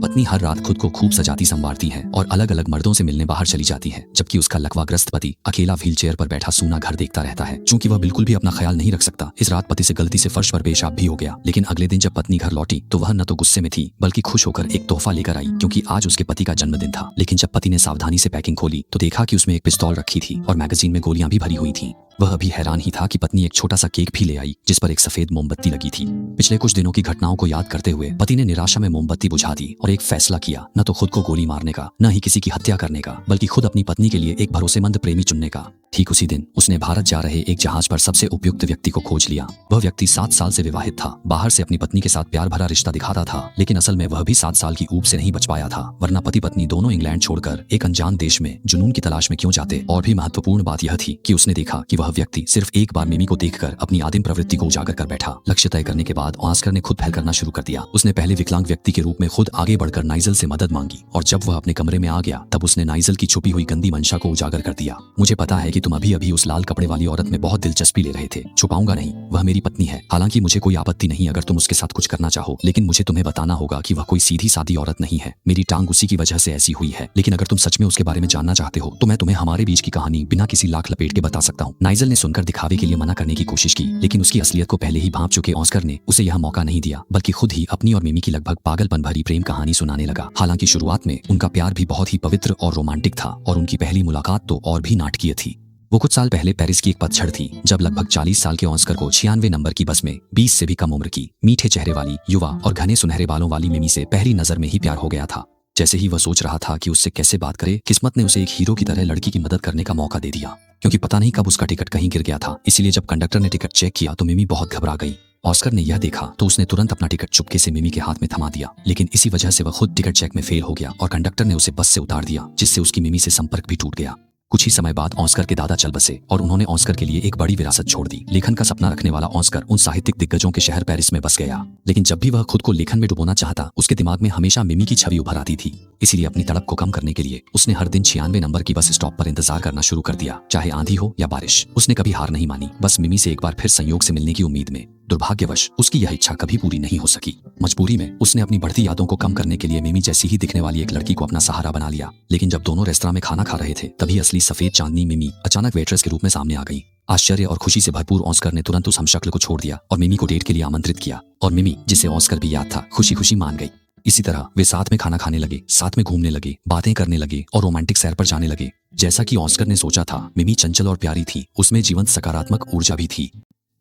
पत्नी हर रात खुद को खूब सजाती संवारती है और अलग अलग मर्दों से मिलने बाहर चली जाती है, जबकि उसका लकवाग्रस्त पति अकेला व्हीलचेयर पर बैठा सूना घर देखता रहता है। चूंकि वह बिल्कुल भी अपना ख्याल नहीं रख सकता, इस रात पति से गलती से फर्श पर पेशाब भी हो गया। लेकिन अगले दिन जब पत्नी घर लौटी तो वह न तो गुस्से में थी बल्कि खुश होकर एक तोहफा लेकर आई, क्योंकि आज उसके पति का जन्मदिन था। लेकिन जब पति ने सावधानी से पैकिंग खोली तो देखा कि उसमें एक पिस्तौल रखी थी और मैगजीन में गोलियां भी भरी हुई थीं। वह अभी हैरान ही था कि पत्नी एक छोटा सा केक भी ले आई जिस पर एक सफेद मोमबत्ती लगी थी। पिछले कुछ दिनों की घटनाओं को याद करते हुए पति ने निराशा में मोमबत्ती बुझा दी और एक फैसला किया, न तो खुद को गोली मारने का, न ही किसी की हत्या करने का, बल्कि खुद अपनी पत्नी के लिए एक भरोसेमंद प्रेमी चुनने का। ठीक उसी दिन उसने भारत जा रहे एक जहाज पर सबसे उपयुक्त व्यक्ति को खोज लिया। वह व्यक्ति 7 साल से विवाहित था, बाहर से अपनी पत्नी के साथ प्यार भरा रिश्ता दिखाता था, लेकिन असल में वह भी 7 साल की ऊब से नहीं बच पाया था, वरना पति पत्नी दोनों इंग्लैंड छोड़कर एक अनजान देश में जुनून की तलाश में क्यों जाते। और भी महत्वपूर्ण बात यह थी कि उसने देखा कि वह व्यक्ति सिर्फ एक बार मिमी को देखकर अपनी आदिम प्रवृत्ति को उजागर कर बैठा। लक्ष्य तय करने के बाद ऑस्कर ने खुद पहल करना शुरू कर दिया। उसने पहले विकलांग व्यक्ति के रूप में खुद आगे बढ़कर नाइजल से मदद मांगी और जब वह अपने कमरे में आ गया तब उसने नाइजल की छुपी हुई गंदी मंशा को उजागर कर दिया। मुझे पता है कि तुम अभी अभी उस लाल कपड़े वाली औरत में बहुत दिलचस्पी ले रहे थे, छुपाऊंगा नहीं, वह मेरी पत्नी है। हालांकि मुझे कोई आपत्ति नहीं अगर तुम उसके साथ कुछ करना चाहो, लेकिन मुझे तुम्हें बताना होगा कि वह कोई सीधी सादी औरत नहीं है। मेरी टांग उसी की वजह से ऐसी हुई है, लेकिन अगर तुम सच में उसके बारे में जानना चाहते हो तो मैं तुम्हें हमारे बीच की कहानी बिना किसी लाख लपेट के बता सकता हूँ। नाइजल ने सुनकर दिखावे के लिए मना करने की कोशिश की, लेकिन उसकी असलियत को पहले ही भांप चुके ऑस्कर ने उसे यह मौका नहीं दिया, बल्कि खुद ही अपनी और मिमी की लगभग पागलपन भरी प्रेम कहानी सुनाने लगा। हालांकि शुरुआत में उनका प्यार भी बहुत ही पवित्र और रोमांटिक था और उनकी पहली मुलाकात तो और भी नाटकीय थी। वो कुछ साल पहले पेरिस की एक पतझड़ थी जब लगभग 40 साल के ऑस्कर को 96 नंबर की बस में 20 से भी कम उम्र की मीठे चेहरे वाली युवा और घने सुनहरे बालों वाली मिमी से पहली नजर में ही प्यार हो गया था। जैसे ही वह सोच रहा था कि उससे कैसे बात करे, किस्मत ने उसे एक हीरो की तरह लड़की की मदद करने का मौका दे दिया। क्योंकि पता नहीं कब उसका टिकट कहीं गिर गया था, इसीलिए जब कंडक्टर ने टिकट चेक किया तो मिमी बहुत घबरा गई। ऑस्कर ने यह देखा तो उसने तुरंत अपना टिकट चुपके से मिमी के हाथ में थमा दिया, लेकिन इसी वजह से वह खुद टिकट चेक में फेल हो गया और कंडक्टर ने उसे बस से उतार दिया, जिससे उसकी मिमी से संपर्क भी टूट गया। कुछ ही समय बाद ऑस्कर के दादा चल बसे और उन्होंने ऑस्कर के लिए एक बड़ी विरासत छोड़ दी। लेखन का सपना रखने वाला ऑस्कर उन साहित्यिक दिग्गजों के शहर पेरिस में बस गया, लेकिन जब भी वह खुद को लेखन में डुबोना चाहता उसके दिमाग में हमेशा मिमी की छवि उभर आती थी। इसीलिए अपनी तड़प को कम करने के लिए उसने हर दिन 96 नंबर की बस स्टॉप पर इंतजार करना शुरू कर दिया, चाहे आंधी हो या बारिश। उसने कभी हार नहीं मानी, बस मिमी से एक बार फिर संयोग से मिलने की उम्मीद में। दुर्भाग्यवश उसकी यह इच्छा कभी पूरी नहीं हो सकी। मजबूरी में उसने अपनी बढ़ती यादों को कम करने के लिए मिमी जैसी ही दिखने वाली एक लड़की को अपना सहारा बना लिया। लेकिन जब दोनों रेस्तरां में खाना खा रहे थे तभी असली सफेद चांदनी मिमी अचानक वेट्रेस के रूप में सामने आ गई। आश्चर्य और खुशी से भरपूर ऑस्कर ने तुरंत उस हमशक्ल को छोड़ दिया और मिमी को डेट के लिए आमंत्रित किया, और मिमी, जिसे ऑस्कर भी याद था, खुशी खुशी मान गई। इसी तरह वे साथ में खाना खाने लगे, साथ में घूमने लगे, बातें करने लगे और रोमांटिक सैर पर जाने लगे। जैसा कि ऑस्कर ने सोचा था, मिमी चंचल और प्यारी थी, उसमें जीवंत सकारात्मक ऊर्जा भी थी।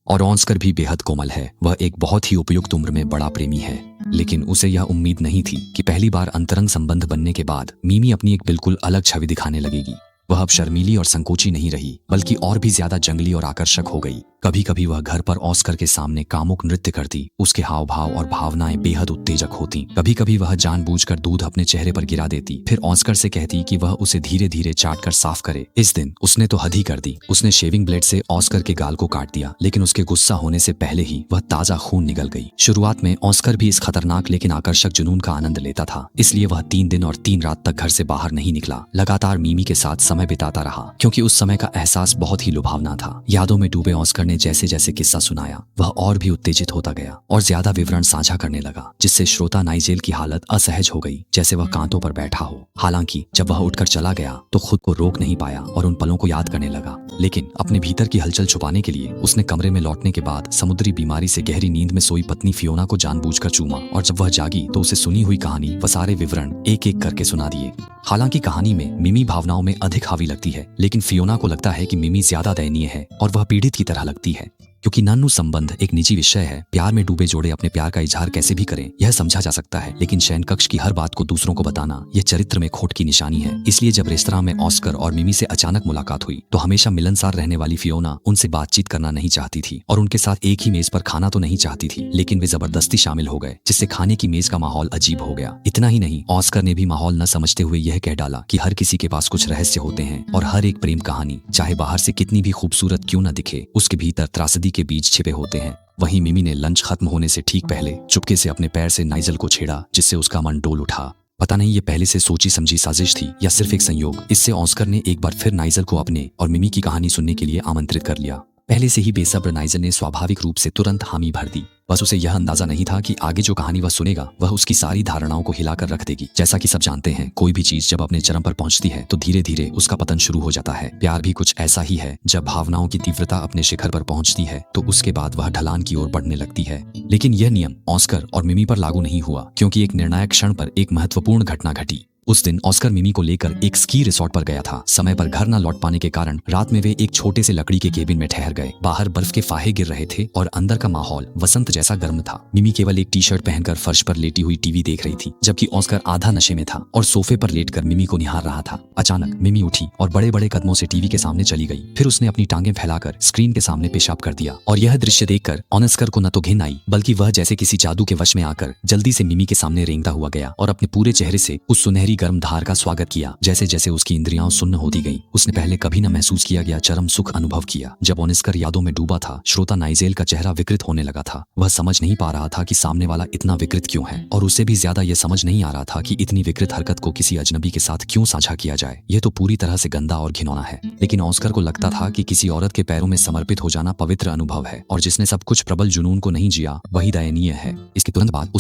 और ऑस्कर भी बेहद कोमल है, वह एक बहुत ही उपयुक्त उम्र में बड़ा प्रेमी है। लेकिन उसे यह उम्मीद नहीं थी कि पहली बार अंतरंग संबंध बनने के बाद मिमी अपनी एक बिल्कुल अलग छवि दिखाने लगेगी। वह अब शर्मीली और संकोची नहीं रही, बल्कि और भी ज्यादा जंगली और आकर्षक हो गई। कभी कभी वह घर पर ऑस्कर के सामने कामुक नृत्य करती, उसके हाव भाव और भावनाएं बेहद उत्तेजक होती। कभी कभी वह जानबूझकर दूध अपने चेहरे पर गिरा देती, फिर ऑस्कर से कहती कि वह उसे धीरे धीरे चाट कर साफ करे। इस दिन उसने तो हद ही कर दी, उसने शेविंग ब्लेड से ऑस्कर के गाल को काट दिया, लेकिन उसके गुस्सा होने से पहले ही वह ताजा खून निकल गई। शुरुआत में ऑस्कर भी इस खतरनाक लेकिन आकर्षक जुनून का आनंद लेता था, इसलिए वह 3 दिन और 3 रात तक घर से बाहर नहीं निकला। लगातार मिमी के साथ समय बिताता रहा, क्योंकि उस समय का एहसास बहुत ही लुभावना था। यादों में डूबे ऑस्कर ने जैसे जैसे किस्सा सुनाया, वह और भी उत्तेजित होता गया और ज्यादा विवरण साझा करने लगा, जिससे श्रोता नाइजेल की हालत असहज हो गई, जैसे वह कांतों पर बैठा हो। हालांकि जब वह उठकर चला गया तो खुद को रोक नहीं पाया और उन पलों को याद करने लगा। लेकिन अपने भीतर की हलचल छुपाने के लिए उसने कमरे में लौटने के बाद समुद्री बीमारी से गहरी नींद में सोई पत्नी फियोना को जानबूझकर चूमा, और जब वह जागी तो उसे सुनी हुई कहानी व सारे विवरण एक एक करके सुना दिए। हालांकि कहानी में मिमी भावनाओं में अधिक हावी लगती है, लेकिन फियोना को लगता है कि मिमी ज्यादा दयनीय है और वह पीड़ित की तरह लगती है। क्योंकि नानू संबंध एक निजी विषय है, प्यार में डूबे जोड़े अपने प्यार का इजहार कैसे भी करें यह समझा जा सकता है, लेकिन शयन कक्ष की हर बात को दूसरों को बताना यह चरित्र में खोट की निशानी है। इसलिए जब रेस्तरां में ऑस्कर और मिमी से अचानक मुलाकात हुई तो हमेशा मिलनसार रहने वाली फियोना उनसे बातचीत करना नहीं चाहती थी और उनके साथ एक ही मेज पर खाना तो नहीं चाहती थी, लेकिन वे जबरदस्ती शामिल हो गए, जिससे खाने की मेज का माहौल अजीब हो गया। इतना ही नहीं, ऑस्कर ने भी माहौल न समझते हुए यह कह डाला कि हर किसी के पास कुछ रहस्य होते हैं और हर एक प्रेम कहानी चाहे बाहर से कितनी भी खूबसूरत क्यों न दिखे, उसके भीतर त्रासदी के बीज छिपे होते हैं। वहीं मिमी ने लंच खत्म होने से ठीक पहले चुपके से अपने पैर से नाइजल को छेड़ा, जिससे उसका मन डोल उठा। पता नहीं ये पहले से सोची समझी साजिश थी या सिर्फ एक संयोग। इससे ऑस्कर ने एक बार फिर नाइजल को अपने और मिमी की कहानी सुनने के लिए आमंत्रित कर लिया। पहले से ही बेसब्र नाइजल ने स्वाभाविक रूप से तुरंत हामी भर दी। बस उसे यह अंदाजा नहीं था कि आगे जो कहानी वह सुनेगा वह उसकी सारी धारणाओं को हिलाकर रख देगी। जैसा कि सब जानते हैं, कोई भी चीज जब अपने चरम पर पहुंचती है तो धीरे धीरे उसका पतन शुरू हो जाता है। प्यार भी कुछ ऐसा ही है, जब भावनाओं की तीव्रता अपने शिखर पर पहुंचती है तो उसके बाद वह ढलान की ओर बढ़ने लगती है। लेकिन यह नियम ऑस्कर और मिमी पर लागू नहीं हुआ, क्योंकि एक निर्णायक क्षण पर एक महत्वपूर्ण घटना घटी। उस दिन ऑस्कर मिमी को लेकर एक स्की रिसोर्ट पर गया था। समय पर घर न लौट पाने के कारण रात में वे एक छोटे से लकड़ी के केबिन में ठहर गए। बाहर बर्फ के फाहे गिर रहे थे और अंदर का माहौल वसंत जैसा गर्म था। मिमी केवल एक टी शर्ट पहनकर फर्श पर लेटी हुई टीवी देख रही थी, जबकि ऑस्कर आधा नशे में था और सोफे पर लेटकर मिमी को निहार रहा था। अचानक मिमी उठी और बड़े बड़े कदमों से टीवी के सामने चली गई। फिर उसने अपनी टांगें फैलाकर स्क्रीन के सामने पेशाब कर दिया। और यह दृश्य देखकर ऑस्कर को न तो घिन आई, बल्कि वह जैसे किसी जादू के वश में आकर जल्दी से मिमी के सामने रेंगता हुआ गया और अपने पूरे चेहरे से उस सुनहरी गर्म धार का स्वागत किया। जैसे जैसे उसकी इंद्रियां सुन्न होती गईं, उसने पहले कभी न महसूस किया गया चरम सुख अनुभव किया। जब ऑस्कर यादों में डूबा था, श्रोता नाइजेल का चेहरा विकृत होने लगा था। वह समझ नहीं पा रहा था कि सामने वाला इतना विकृत क्यों है, और उससे भी ज्यादा यह समझ नहीं आ रहा था कि इतनी विकृत हरकत को किसी अजनबी के साथ क्यों साझा किया जाए। यह तो पूरी तरह से गंदा और घिनौना है। लेकिन ऑस्कर को लगता था कि किसी औरत के पैरों में समर्पित हो जाना पवित्र अनुभव है, और जिसने सब कुछ प्रबल जुनून को नहीं जिया वही दयनीय है। इसके तुरंत बाद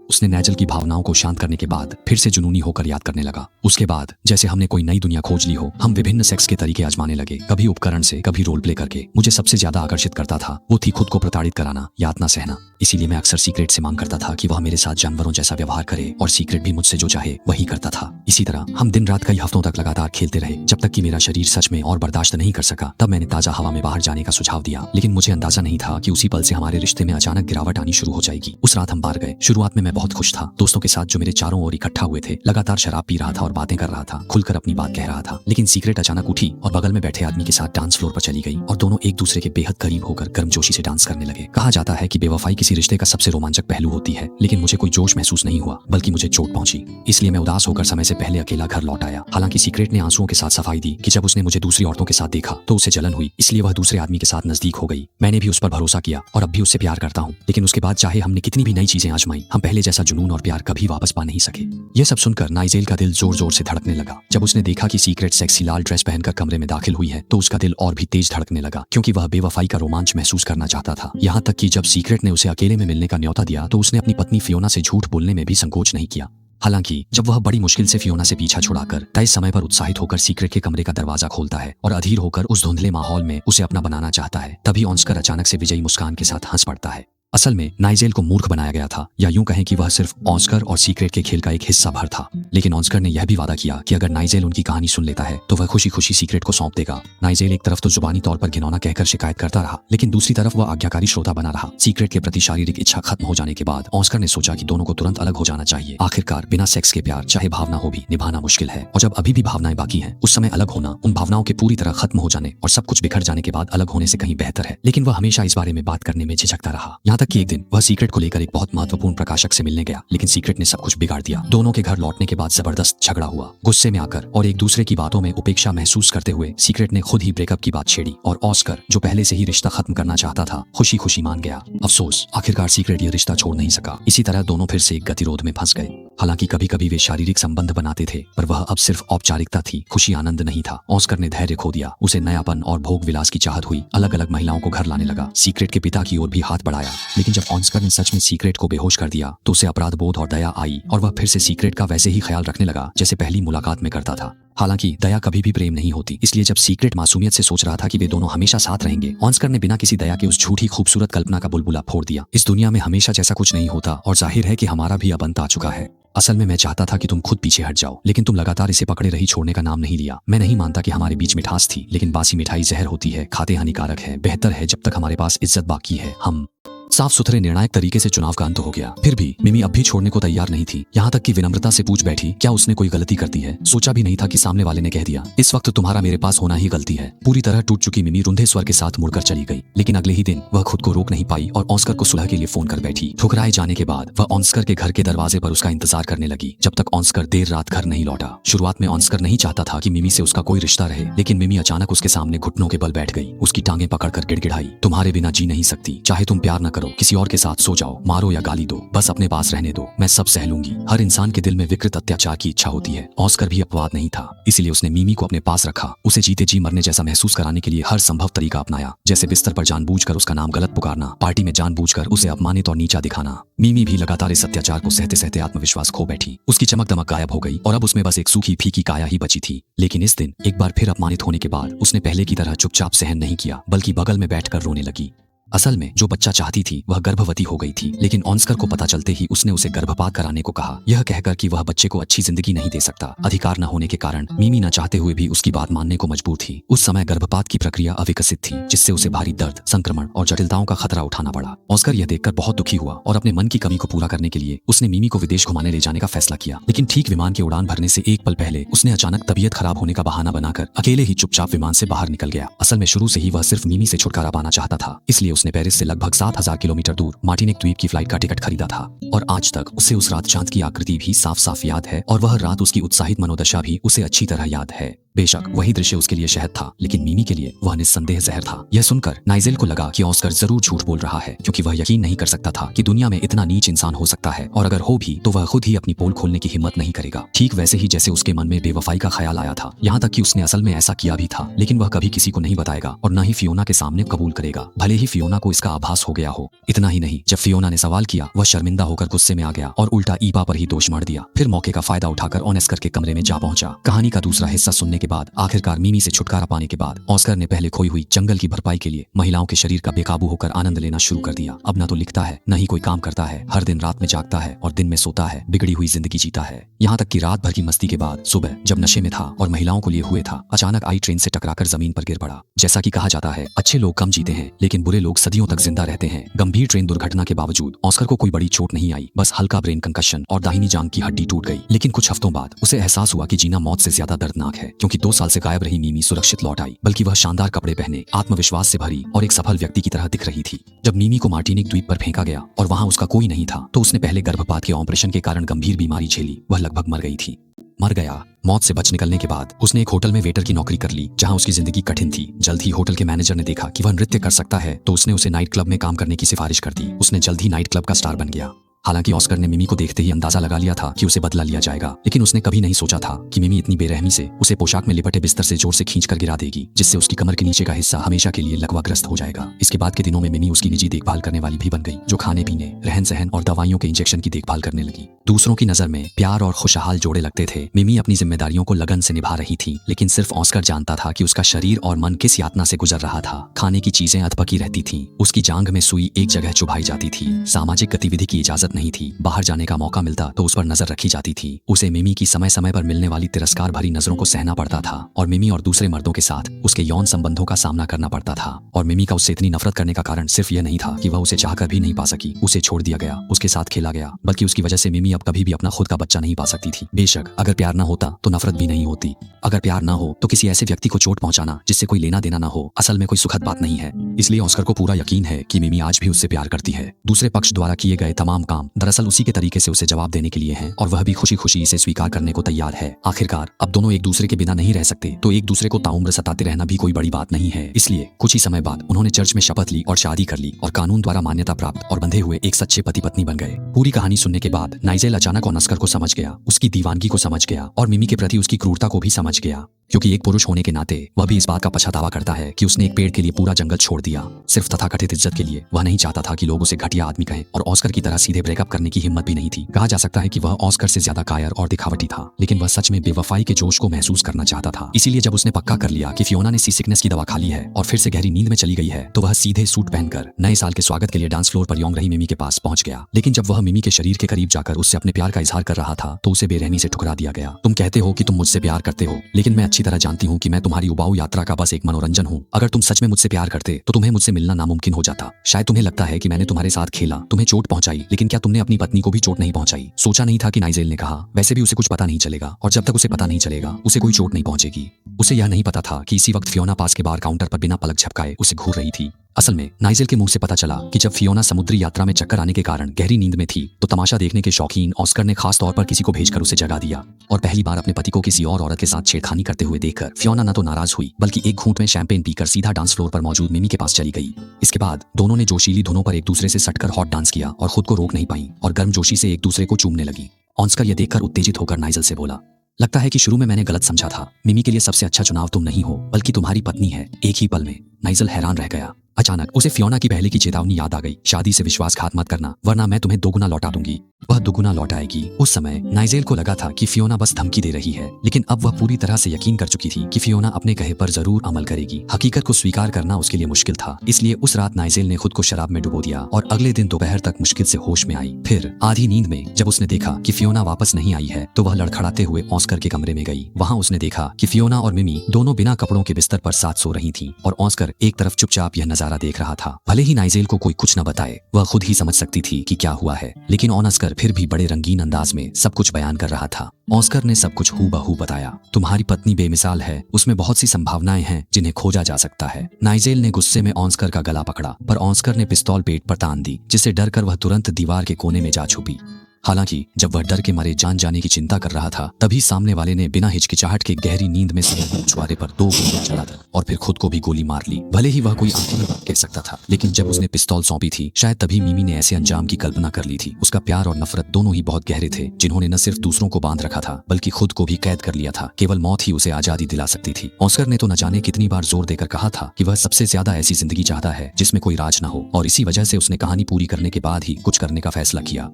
उसने नाइजेल की भावनाओं को शांत करने के बाद फिर से जुनूनी होकर याद करने लगा। उसके बाद जैसे हमने कोई नई दुनिया खोज ली हो, हम विभिन्न सेक्स के तरीके आजमाने लगे, कभी उपकरण से, कभी रोल प्ले करके। मुझे सबसे ज्यादा आकर्षित करता था वो थी खुद को प्रताड़ित कराना, यातना सहना। इसीलिए मैं अक्सर सीक्रेट से मांग करता था कि वह मेरे साथ जानवरों जैसा व्यवहार करे, और सीक्रेट भी मुझसे जो चाहे वही करता था। इसी तरह हम दिन रात कई हफ्तों तक लगातार खेलते रहे, जब तक कि मेरा शरीर सच में और बर्दाश्त नहीं कर सका। तब मैंने ताजा हवा में बाहर जाने का सुझाव दिया, लेकिन मुझे अंदाजा नहीं था कि उसी पल से हमारे रिश्ते में अचानक गिरावट आनी शुरू हो जाएगी। उस रात हम बाहर गए। शुरुआत में मैं बहुत खुश था, दोस्तों के साथ जो मेरे चारों ओर इकट्ठा हुए थे। लगातार शराब पी रहा था और बातें कर रहा था, खुलकर अपनी बात कह रहा था। लेकिन सीक्रेट अचानक उठी और बगल में बैठे आदमी के साथ डांस फ्लोर पर चली गई, और दोनों एक दूसरे के बेहद करीब होकर गर्मजोशी से डांस करने लगे। कहा जाता है कि बेवफाई किसी रिश्ते का सबसे रोमांचक पहलू होती है, लेकिन मुझे कोई जोश महसूस नहीं हुआ, बल्कि मुझे चोट पहुंची। इसलिए मैं उदास होकर समय से पहले अकेला घर लौट आया। हालांकि सीक्रेट ने आंसुओं के साथ सफाई दी कि जब उसने मुझे दूसरी औरतों के साथ देखा तो उसे जलन हुई, इसलिए वह दूसरे आदमी के साथ नजदीक हो गई। मैंने भी उस पर भरोसा किया और अब भी उससे प्यार करता हूँ। लेकिन उसके बाद चाहे हमने कितनी भी नई चीजें आजमाई, हम पहले जैसा जुनून और प्यार कभी वापस पा नहीं सके। यह सब सुनकर नाइजेल का दिल जोर जोर से धड़कने लगा। जब उसने देखा कि सीक्रेट सेक्सी लाल ड्रेस पहनकर कमरे में दाखिल हुई है तो उसका दिल और भी तेज धड़कने लगा, क्योंकि वह बेवफाई का रोमांच महसूस करना चाहता था। यहाँ तक कि जब सीक्रेट ने उसे अकेले में मिलने का न्योता दिया तो उसने अपनी पत्नी फियोना से झूठ बोलने में भी संकोच नहीं किया। हालांकि जब वह बड़ी मुश्किल से फियोना से पीछा छुड़ाकर तय समय पर उत्साहित होकर सीक्रेट के कमरे का दरवाजा खोलता है और अधीर होकर उस धुंधले माहौल में उसे अपना बनाना चाहता है, तभी ऑस्कर अचानक से विजयी मुस्कान के साथ हंस पड़ता है। असल में नाइजेल को मूर्ख बनाया गया था, या यूं कहें कि वह सिर्फ ऑस्कर और सीक्रेट के खेल का एक हिस्सा भर था। लेकिन ऑस्कर ने यह भी वादा किया कि अगर नाइजेल उनकी कहानी सुन लेता है तो वह खुशी खुशी सीक्रेट को सौंप देगा। नाइजेल एक तरफ तो जुबानी तौर पर घिनौना कहकर शिकायत करता रहा, लेकिन दूसरी तरफ वह आज्ञाकारी श्रोता बना रहा। सीक्रेट के प्रति शारीरिक इच्छा खत्म हो जाने के बाद ऑस्कर ने सोचा कि दोनों को तुरंत अलग हो जाना चाहिए। आखिरकार बिना सेक्स के प्यार, चाहे भावना हो, भी निभाना मुश्किल है, और जब अभी भी भावनाएं बाकी हैं, उस समय अलग होना उन भावनाओं के पूरी तरह खत्म हो जाने और सब कुछ बिखर जाने के बाद अलग होने से कहीं बेहतर है। लेकिन वह हमेशा इस बारे में बात करने में झिझकता रहा। यहाँ तक कि एक दिन वह सीक्रेट को लेकर एक बहुत महत्वपूर्ण प्रकाशक से मिलने गया, लेकिन सीक्रेट ने सब कुछ बिगाड़ दिया। दोनों के घर लौटने के बाद जबरदस्त झगड़ा हुआ। गुस्से में आकर और एक दूसरे की बातों में उपेक्षा महसूस करते हुए सीक्रेट ने खुद ही ब्रेकअप की बात छेड़ी, और ऑस्कर, जो पहले से ही रिश्ता खत्म करना चाहता था, खुशी खुशी मान गया। अफसोस, आखिरकार सीक्रेट यह रिश्ता छोड़ नहीं सका। इसी तरह दोनों फिर से एक गतिरोध में फंस गए। हालांकि कभी कभी वे शारीरिक संबंध बनाते थे, पर वह अब सिर्फ औपचारिकता थी, खुशी आनंद नहीं था। ऑस्कर ने धैर्य खो दिया, उसे नयापन और भोग विलास की चाहत हुई। अलग अलग महिलाओं को घर लाने लगा। सीक्रेट के पिता की ओर भी हाथ बढ़ाया, लेकिन जब ऑस्कर ने सच में सीक्रेट को बेहोश कर दिया तो उसे अपराध बोध और दया आई, और वह फिर से सीक्रेट का वैसे ही ख्याल रखने लगा जैसे पहली मुलाकात में करता था। हालांकि दया कभी भी प्रेम नहीं होती, इसलिए जब सीक्रेट मासूमियत से सोच रहा था कि वे दोनों हमेशा साथ रहेंगे, ऑस्कर ने बिना किसी दया के उस झूठी खूबसूरत कल्पना का बुलबुला फोड़ दिया। इस दुनिया में हमेशा जैसा कुछ नहीं होता, और जाहिर है कि हमारा भी अब अंत आ चुका है। असल में मैं चाहता था कि तुम खुद पीछे हट जाओ, लेकिन तुम लगातार इसे पकड़े रही, छोड़ने का नाम नहीं लिया। मैं नहीं मानता कि हमारे बीच मिठास थी, लेकिन बासी मिठाई जहर होती है, खाते हानिकारक है। बेहतर है जब तक हमारे पास इज्जत बाकी है। हम साफ सुथरे निर्णायक तरीके से चुनाव का अंत हो गया। फिर भी मिमी अब भी छोड़ने को तैयार नहीं थी। यहाँ तक कि विनम्रता से पूछ बैठी, क्या उसने कोई गलती कर दी है? सोचा भी नहीं था कि सामने वाले ने कह दिया, इस वक्त तुम्हारा मेरे पास होना ही गलती है। पूरी तरह टूट चुकी मिमी रुंधे स्वर के साथ मुड़कर चली गई। लेकिन अगले ही दिन वह खुद को रोक नहीं पाई और ऑस्कर को सुलह के लिए फोन कर बैठी। ठुकराए जाने के बाद वह ऑस्कर के घर के दरवाजे पर उसका इंतजार करने लगी, जब तक ऑस्कर देर रात घर नहीं लौटा। शुरुआत में ऑस्कर नहीं चाहता था कि मिमी से उसका कोई रिश्ता रहे, लेकिन मिमी अचानक उसके सामने घुटनों के बल बैठ गई। उसकी टांगें पकड़कर गिड़गिड़ाई, तुम्हारे बिना जी नहीं सकती, चाहे तुम प्यार न करो करो, किसी और के साथ सो जाओ, मारो या गाली दो, बस अपने पास रहने दो, मैं सब सह लूंगी। हर इंसान के दिल में विकृत अत्याचार की इच्छा होती है। ऑस्कर भी अपवाद नहीं था, इसीलिए उसने मिमी को अपने पास रखा, उसे जीते जी मरने जैसा महसूस कराने के लिए हर संभव तरीका अपनाया, जैसे बिस्तर पर जानबूझकर उसका नाम गलत पुकारना, पार्टी में जानबूझकर उसे अपमानित और नीचा दिखाना। मिमी भी लगातार इस अत्याचार को सहते सहते आत्मविश्वास खो बैठी। उसकी चमक दमक गायब हो गई और अब उसमें बस एक सूखी फीकी काया ही बची थी। लेकिन इस दिन एक बार फिर अपमानित होने के बाद उसने पहले की तरह चुपचाप सहन नहीं किया, बल्कि बगल में बैठकर रोने लगी। असल में जो बच्चा चाहती थी वह गर्भवती हो गई थी, लेकिन ऑस्कर को पता चलते ही उसने उसे गर्भपात कराने को कहा, यह कहकर कि वह बच्चे को अच्छी जिंदगी नहीं दे सकता। अधिकार न होने के कारण मिमी न चाहते हुए भी उसकी बात मानने को मजबूर थी। उस समय गर्भपात की प्रक्रिया अविकसित थी, जिससे उसे भारी दर्द, संक्रमण और जटिलताओं का खतरा उठाना पड़ा। ऑस्कर यह देखकर बहुत दुखी हुआ और अपने मन की कमी को पूरा करने के लिए उसने मिमी को विदेश घुमाने ले जाने का फैसला किया। लेकिन ठीक विमान के उड़ान भरने से एक पल पहले उसने अचानक तबीयत खराब होने का बहाना बनाकर अकेले ही चुपचाप विमान से बाहर निकल गया। असल में शुरू से ही वह सिर्फ मिमी से छुटकारा पाना चाहता था, इसलिए उसने पेरिस से लगभग 7,000 किलोमीटर दूर मार्टिनिक द्वीप की फ्लाइट का टिकट खरीदा था। और आज तक उसे उस रात चांद की आकृति भी साफ साफ याद है और वह रात उसकी उत्साहित मनोदशा भी उसे अच्छी तरह याद है। बेशक वही दृश्य उसके लिए शहद था, लेकिन मिमी के लिए वह निस्संदेह जहर था। यह सुनकर नाइजेल को लगा कि ऑस्कर जरूर झूठ बोल रहा है, क्योंकि वह यकीन नहीं कर सकता था कि दुनिया में इतना नीच इंसान हो सकता है, और अगर हो भी तो वह खुद ही अपनी पोल खोलने की हिम्मत नहीं करेगा। ठीक वैसे ही जैसे उसके मन में बेवफाई का ख्याल आया था, यहाँ तक कि उसने असल में ऐसा किया भी था, लेकिन वह कभी किसी को नहीं बताएगा और न ही फियोना के सामने कबूल करेगा, भले ही फियोना को इसका आभास हो गया हो। इतना ही नहीं, जब फियोना ने सवाल किया वह शर्मिंदा होकर गुस्से में आ गया और उल्टा ईबा पर ही दोष मढ़ दिया। फिर मौके का फायदा उठाकर ऑस्कर के कमरे में जा पहुंचा। कहानी का दूसरा हिस्सा सुनने के बाद आखिरकार मिमी से छुटकारा पाने के बाद ऑस्कर ने पहले खोई हुई जंगल की भरपाई के लिए महिलाओं के शरीर का बेकाबू होकर आनंद लेना शुरू कर दिया। अब न तो लिखता है, न ही कोई काम करता है, हर दिन रात में जागता है और दिन में सोता है, बिगड़ी हुई जिंदगी जीता है। यहाँ तक कि रात भर की मस्ती के बाद सुबह जब नशे में था और महिलाओं को लिए हुए था, अचानक आई ट्रेन से टकराकर जमीन पर गिर पड़ा। जैसा कि कहा जाता है, अच्छे लोग कम जीते हैं लेकिन बुरे लोग सदियों तक जिंदा रहते हैं। गंभीर ट्रेन दुर्घटना के बावजूद ऑस्कर को कोई बड़ी चोट नहीं आई, बस हल्का ब्रेन कंकशन और दाहिनी जांघ की हड्डी टूट गई। लेकिन कुछ हफ्तों बाद उसे एहसास हुआ कि जीना मौत से ज्यादा दर्दनाक है, क्योंकि 2 साल से गायब रही मिमी सुरक्षित लौट आई, बल्कि वह शानदार कपड़े पहने, आत्मविश्वास से भरी और एक सफल व्यक्ति की तरह दिख रही थी। जब मिमी को मार्टिनिक द्वीप पर फेंका गया और वहां उसका कोई नहीं था, तो उसने पहले गर्भपात के ऑपरेशन के कारण गंभीर बीमारी झेली। वह लगभग मर गई थी। मर गया। मौत से बच निकलने के बाद उसने एक होटल में वेटर की नौकरी कर ली, जहां उसकी जिंदगी कठिन थी। जल्द ही होटल के मैनेजर ने देखा कि वह नृत्य कर सकता है, तो उसने उसे नाइट क्लब में काम करने की सिफारिश कर दी। उसने जल्द ही नाइट क्लब का स्टार बन गया। हालांकि ऑस्कर ने मिमी को देखते ही अंदाजा लगा लिया था कि उसे बदला लिया जाएगा, लेकिन उसने कभी नहीं सोचा था कि मिमी इतनी बेरहमी से उसे पोशाक में लिपटे बिस्तर से जोर से खींचकर गिरा देगी, जिससे उसकी कमर के नीचे का हिस्सा हमेशा के लिए लकवाग्रस्त हो जाएगा। इसके बाद के दिनों में मिमी उसकी निजी देखभाल करने वाली भी बन गई, जो खाने पीने, रहन सहन और दवाइयों के इंजेक्शन की देखभाल करने लगी। दूसरों की नजर में प्यार और खुशहाल जोड़े लगते थे। मिमी अपनी जिम्मेदारियों को लगन से निभा रही थी, लेकिन सिर्फ ऑस्कर जानता था कि उसका शरीर और मन किस यातना से गुजर रहा था। खाने की चीजें अधपकी रहती थीं, उसकी जांघ में सुई एक जगह चुभाई जाती थी, सामाजिक गतिविधि की इजाजत नहीं थी, बाहर जाने का मौका मिलता तो उस पर नजर रखी जाती थी। उसे मिमी की समय समय पर मिलने वाली तिरस्कार भरी नजरों को सहना पड़ता था और मिमी और दूसरे मर्दों के साथ उसके यौन संबंधों का सामना करना पड़ता था। और मिमी का उससे इतनी नफरत करने का कारण सिर्फ यह नहीं था कि वह उसे चाहकर भी नहीं पा सकी, उसे छोड़ दिया गया, उसके साथ खेला गया, बल्कि उसकी वजह से मिमी अब कभी भी अपना खुद का बच्चा नहीं पा सकती थी। बेशक अगर प्यार ना होता तो नफरत भी नहीं होती, अगर प्यार ना हो तो किसी ऐसे व्यक्ति को चोट पहुंचाना जिससे कोई लेना देना ना हो असल में कोई सुखद बात नहीं है। इसलिए ऑस्कर को पूरा यकीन है कि मिमी आज भी उससे प्यार करती है। दूसरे पक्ष द्वारा किए गए तमाम काम दरअसल उसी के तरीके से उसे जवाब देने के लिए हैं, और वह भी खुशी खुशी इसे स्वीकार करने को तैयार है। आखिरकार अब दोनों एक दूसरे के बिना नहीं रह सकते, तो एक दूसरे को ताउम्र सताते रहना भी कोई बड़ी बात नहीं है। इसलिए कुछ ही समय बाद उन्होंने चर्च में शपथ ली और शादी कर ली और कानून द्वारा मान्यता प्राप्त और बंधे हुए एक सच्चे पति पत्नी बन गए। पूरी कहानी सुनने के बाद नाइजेल अचानक ऑस्कर को समझ गया, उसकी दीवानगी को समझ गया और मिमी के प्रति उसकी क्रूरता को भी समझ गया, क्योंकि एक पुरुष होने के नाते वह भी इस बात का पछतावा करता है कि उसने एक पेड़ के लिए पूरा जंगल छोड़ दिया, सिर्फ तथाकथित इज्जत के लिए। वह नहीं चाहता था कि लोग उसे घटिया आदमी कहें, और ऑस्कर की तरह सीधे ब्रेकअप करने की हिम्मत भी नहीं थी। कहा जा सकता है कि वह ऑस्कर से ज्यादा कायर और दिखावटी था, लेकिन वह सच में बेवफाई के जोश को महसूस करना चाहता था। इसीलिए जब उसने पक्का कर लिया कि फियोना ने सी सिकनेस की दवा खा ली है और फिर से गहरी नींद में चली गई है, तो वह सीधे सूट पहनकर नए साल के स्वागत के लिए डांस फ्लोर पर योंग रही मिमी के पास पहुंच गया। लेकिन जब वह मिमी के शरीर के करीब जाकर उससे अपने प्यार का इजहार कर रहा था, तो उसे बेरहमी से ठुकरा दिया गया। तुम कहते हो कि तुम मुझसे प्यार करते हो, लेकिन मैं अच्छी तरह जानती हूँ कि मैं तुम्हारी उबाऊ यात्रा का बस एक मनोरंजन हूँ। अगर तुम सच में मुझसे प्यार करते तो तुम्हें मुझसे मिलना नामुमकिन हो जाता। शायद तुम्हें लगता है कि मैंने तुम्हारे साथ खेला, तुम्हें चोट पहुंचाई, लेकिन क्या तुमने अपनी पत्नी को भी चोट नहीं पहुंचाई? सोचा नहीं था कि नाइजेल ने कहा। वैसे भी उसे कुछ पता नहीं चलेगा, और जब तक उसे पता नहीं चलेगा उसे कोई चोट नहीं पहुंचेगी। उसे यह नहीं पता था कि इसी वक्त फियोना पास के बार काउंटर पर बिना पलक झपकाए उसे घूर रही थी। असल में नाइजेल के मुंह से पता चला कि जब फियोना समुद्री यात्रा में चक्कर आने के कारण गहरी नींद में थी तो तमाशा देखने के शौकीन ऑस्कर ने खास तौर पर किसी को भेजकर उसे जगा दिया और पहली बार अपने पति को किसी और औरत के साथ छेड़खानी करते हुए देखकर फियोना न तो नाराज हुई बल्कि एक घूंट में शैंपेन पीकर सीधा डांस फ्लोर पर मौजूद मिमी के पास चली गई। इसके बाद दोनों ने जोशीली धुनों पर एक दूसरे से सटकर हॉट डांस किया और खुद को रोक नहीं पाई और गर्मजोशी से एक दूसरे को चूमने लगी। ऑस्कर यह देखकर उत्तेजित होकर नाइजेल से बोला, लगता है कि शुरू में मैंने गलत समझा था। मिमी के लिए सबसे अच्छा चुनाव तुम नहीं हो बल्कि तुम्हारी पत्नी है। एक ही पल में नाइजेल हैरान रह गया। अचानक उसे फियोना की पहले की चेतावनी याद आ गई, शादी से विश्वासघात मत करना वरना मैं तुम्हें दोगुना लौटा दूंगी। वह दुगुना लौट आएगी। उस समय नाइजेल को लगा था कि फियोना बस धमकी दे रही है, लेकिन अब वह पूरी तरह से यकीन कर चुकी थी कि फियोना अपने कहे पर जरूर अमल करेगी। हकीकत को स्वीकार करना उसके लिए मुश्किल था, इसलिए उस रात नाइजेल ने खुद को शराब में डुबो दिया और अगले दिन दोपहर तक मुश्किल से होश में आई। फिर आधी नींद में जब उसने देखा कि फियोना वापस नहीं आई है तो वह लड़खड़ाते हुए ऑस्कर के कमरे में गई। वहां उसने देखा कि फियोना और मिमी दोनों बिना कपड़ों के बिस्तर पर साथ सो रही थीं और ऑस्कर एक तरफ चुपचाप यह नजारा देख रहा था। भले ही नाइजेल को कोई कुछ न बताए, वह खुद ही समझ सकती थी कि क्या हुआ है, लेकिन ऑस्कर फिर भी बड़े रंगीन अंदाज में सब कुछ बयान कर रहा था। ऑस्कर ने सब कुछ हूबहू बताया। तुम्हारी पत्नी बेमिसाल है, उसमें बहुत सी संभावनाएं हैं जिन्हें खोजा जा सकता है। नाइजेल ने गुस्से में ऑस्कर का गला पकड़ा, पर ऑस्कर ने पिस्तौल पेट पर तान दी, जिससे डरकर वह तुरंत दीवार के कोने में जा छुपी। हालांकि जब वह डर के मारे जान जाने की चिंता कर रहा था तभी सामने वाले ने बिना हिचकिचाहट के गहरी नींद में से पिछवाड़े पर 2 गोलियां चला दी और फिर खुद को भी गोली मार ली। भले ही वह कोई आखिरी बात कह सकता था, लेकिन जब उसने पिस्तौल सौंपी थी शायद तभी मिमी ने ऐसे अंजाम की कल्पना कर ली थी। उसका प्यार और नफरत दोनों ही बहुत गहरे थे, जिन्होंने न सिर्फ दूसरों को बांध रखा था बल्कि खुद को भी कैद कर लिया था। केवल मौत ही उसे आजादी दिला सकती थी। ऑस्कर ने तो न जाने कितनी बार जोर देकर कहा था कि वह सबसे ज्यादा ऐसी जिंदगी चाहता है जिसमें कोई राज न हो, और इसी वजह से उसने कहानी पूरी करने के बाद ही कुछ करने का फैसला किया।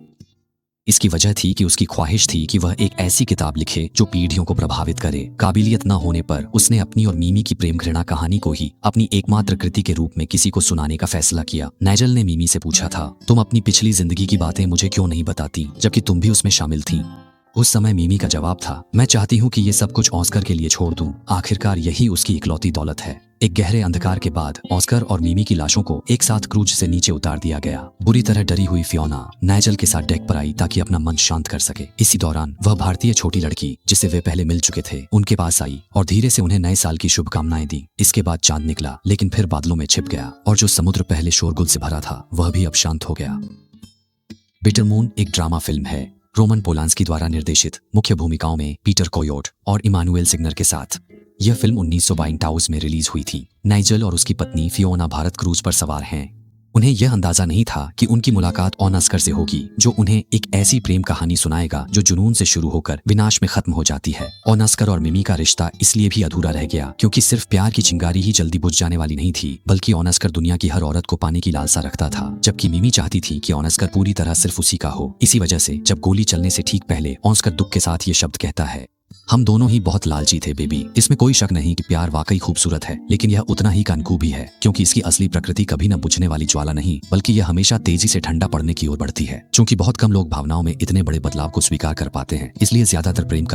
इसकी वजह थी कि उसकी ख्वाहिश थी कि वह एक ऐसी किताब लिखे जो पीढ़ियों को प्रभावित करे। काबिलियत न होने पर उसने अपनी और मिमी की प्रेम घृणा कहानी को ही अपनी एकमात्र कृति के रूप में किसी को सुनाने का फैसला किया। नाइजेल ने मिमी से पूछा था, तुम अपनी पिछली जिंदगी की बातें मुझे क्यों नहीं बताती जबकि तुम भी उसमें शामिल थी। उस समय मिमी का जवाब था, मैं चाहती हूँ कि ये सब कुछ ऑस्कर के लिए छोड़ दूं। आखिरकार यही उसकी इकलौती दौलत है। एक गहरे अंधकार के बाद ऑस्कर और मिमी की लाशों को एक साथ क्रूज से नीचे उतार दिया गया। बुरी तरह डरी हुई फियोना नाइजेल के साथ डेक पर आई ताकि अपना मन शांत कर सके। इसी दौरान वह भारतीय छोटी लड़की जिससे वे पहले मिल चुके थे उनके पास आई और धीरे से उन्हें नए साल की शुभकामनाएं दी। इसके बाद चांद निकला, लेकिन फिर बादलों में छिप गया और जो समुद्र पहले शोरगुल से भरा था वह भी अब शांत हो गया। बिटर मून एक ड्रामा फिल्म है, रोमन पोलांस्की द्वारा निर्देशित, मुख्य भूमिकाओं में पीटर कोयोट और इमानुएल सिग्नर के साथ। यह फिल्म 1922 में रिलीज हुई थी। नाइजेल और उसकी पत्नी फियोना भारत क्रूज पर सवार हैं। उन्हें यह अंदाजा नहीं था कि उनकी मुलाकात ऑस्कर से होगी, जो उन्हें एक ऐसी प्रेम कहानी सुनाएगा जो जुनून से शुरू होकर विनाश में खत्म हो जाती है। ऑस्कर और मिमी का रिश्ता इसलिए भी अधूरा रह गया क्योंकि सिर्फ प्यार की चिंगारी ही जल्दी बुझ जाने वाली नहीं थी, बल्कि ऑस्कर दुनिया की हर औरत को पाने की लालसा रखता था, जबकि मिमी चाहती थी कि ऑस्कर पूरी तरह सिर्फ उसी का हो। इसी वजह से जब गोली चलने से ठीक पहले ऑस्कर दुख के साथ ये शब्द कहता है, हम दोनों ही बहुत लालची थे बेबी। इसमें कोई शक नहीं कि प्यार वाकई खूबसूरत है, लेकिन यह उतना ही कानकूब भी है, क्योंकि इसकी असली प्रकृति कभी न बुझने वाली ज्वाला नहीं, बल्कि यह हमेशा तेजी से ठंडा पड़ने की ओर बढ़ती है। चूंकि बहुत कम लोग भावनाओं में इतने बड़े बदलाव को स्वीकार कर पाते हैं, इसलिए ज्यादातर प्रेम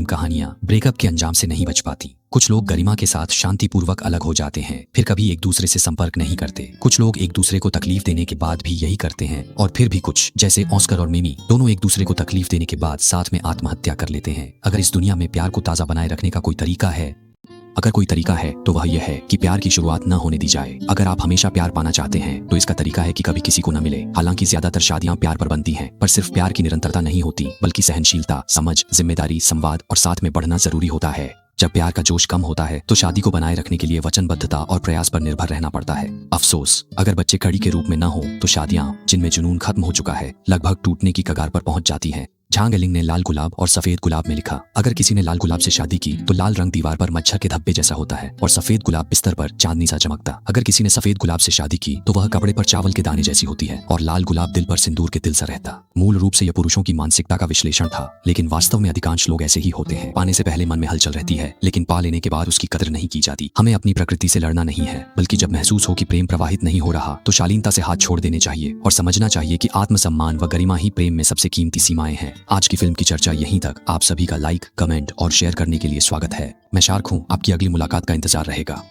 कहानियां ब्रेकअप के अंजाम से नहीं बच पाती। कुछ लोग गरिमा के साथ शांतिपूर्वक अलग हो जाते हैं, फिर कभी एक दूसरे से संपर्क नहीं करते। कुछ लोग एक दूसरे को तकलीफ देने के बाद भी यही करते हैं, और फिर भी कुछ, जैसे ऑस्कर और मिमी, दोनों एक दूसरे को तकलीफ देने के बाद साथ में आत्महत्या कर लेते हैं। अगर इस दुनिया में प्यार को ताजा बनाए रखने का कोई तरीका है, तो वह यह है कि प्यार की शुरुआत न होने दी जाए। अगर आप हमेशा प्यार पाना चाहते हैं तो इसका तरीका है कि कभी किसी को न मिले। हालांकि ज्यादातर शादियां प्यार पर बनती हैं, पर सिर्फ प्यार की निरंतरता नहीं होती, बल्कि सहनशीलता, समझ, जिम्मेदारी, संवाद और साथ में बढ़ना जरूरी होता है। जब प्यार का जोश कम होता है तो शादी को बनाए रखने के लिए वचनबद्धता और प्रयास पर निर्भर रहना पड़ता है। अफसोस, अगर बच्चे कड़ी के रूप में न हो तो शादियां जिनमें जुनून खत्म हो चुका है लगभग टूटने की कगार पर पहुंच जाती हैं। झांग एलिंग ने लाल गुलाब और सफेद गुलाब में लिखा, अगर किसी ने लाल गुलाब से शादी की तो लाल रंग दीवार पर मच्छर के धब्बे जैसा होता है और सफेद गुलाब बिस्तर पर चांदनी सा चमकता। अगर किसी ने सफेद गुलाब से शादी की तो वह कपड़े पर चावल के दाने जैसी होती है और लाल गुलाब दिल पर सिंदूर के तिल सा रहता। मूल रूप से यह पुरुषों की मानसिकता का विश्लेषण था, लेकिन वास्तव में अधिकांश लोग ऐसे ही होते हैं। पाने से पहले मन में हलचल रहती है, लेकिन पा लेने के बाद उसकी कदर नहीं की जाती। हमें अपनी प्रकृति से लड़ना नहीं है, बल्कि जब महसूस हो कि प्रेम प्रवाहित नहीं हो रहा तो शालीनता से हाथ छोड़ देने चाहिए और समझना चाहिए कि आत्मसम्मान व गरिमा ही प्रेम में सबसे कीमती सीमाएं हैं। आज की फिल्म की चर्चा यहीं तक। आप सभी का लाइक, कमेंट और शेयर करने के लिए स्वागत है। मैं शार्क हूं, आपकी अगली मुलाकात का इंतजार रहेगा।